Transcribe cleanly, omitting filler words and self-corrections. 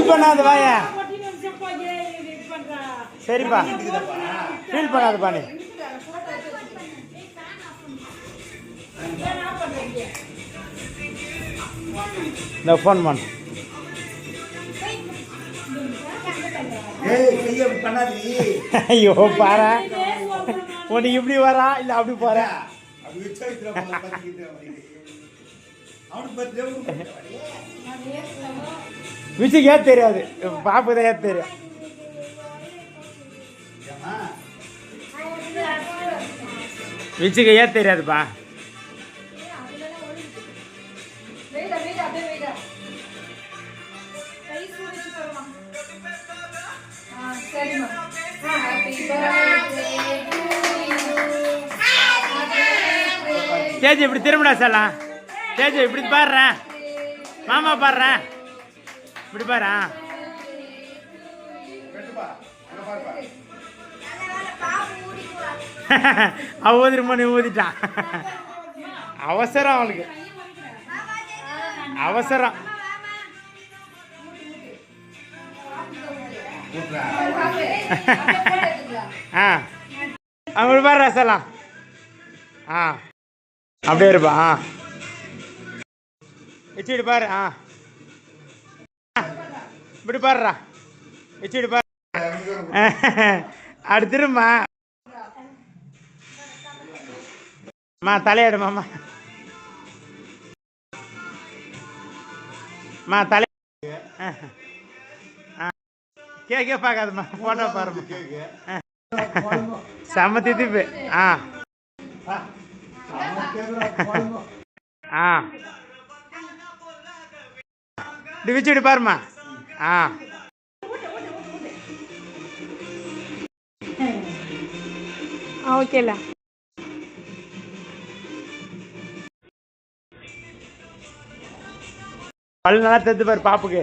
Feel பண்ணாத வாய. சரிப்பா ஃபீல் பண்ணாதப்பா நீ. இந்த ஃபோன் பண்ண. ஐயோ பாரு உனக்கு இப்படி வரா இல்லை அப்படி போற. விஜய்க்கு ஏன் தெரியாது, பாப்பு தான் ஏன் தெரியும். விஜய்க்கு ஏன் தெரியாதுப்பா. ஸ்டேஜ் இப்படி திரும்பிடா செல்லாம். ஸ்டேஜ் இப்படி பாடுறேன், மாமா பாடுறேன், இப்படி பாரு. அவ ஊதிருமா நீ ஊதிட்டான். அவசரம் அவளுக்கு அவசரம். ஆ அப்படி பாரு ரசலாம். ஆ அப்படியே இருப்பா. ஆ வச்சுட்டு பாரு. ஆ இப்படி பாருடா, வச்சுட்டு பாரு. அடுத்துருமா தலையாடுமாம்மா. தலை கேக்கே பார்க்காதுமா, போட்டோ பாருமா. செம்ம திதிப்பு. ஆ ஆ இப்படி வச்சுட்டு பாருமா. ஆ ஓகேல பல்லு நல்லா தெரிஞ்சு பாரு பாப்புக்கு.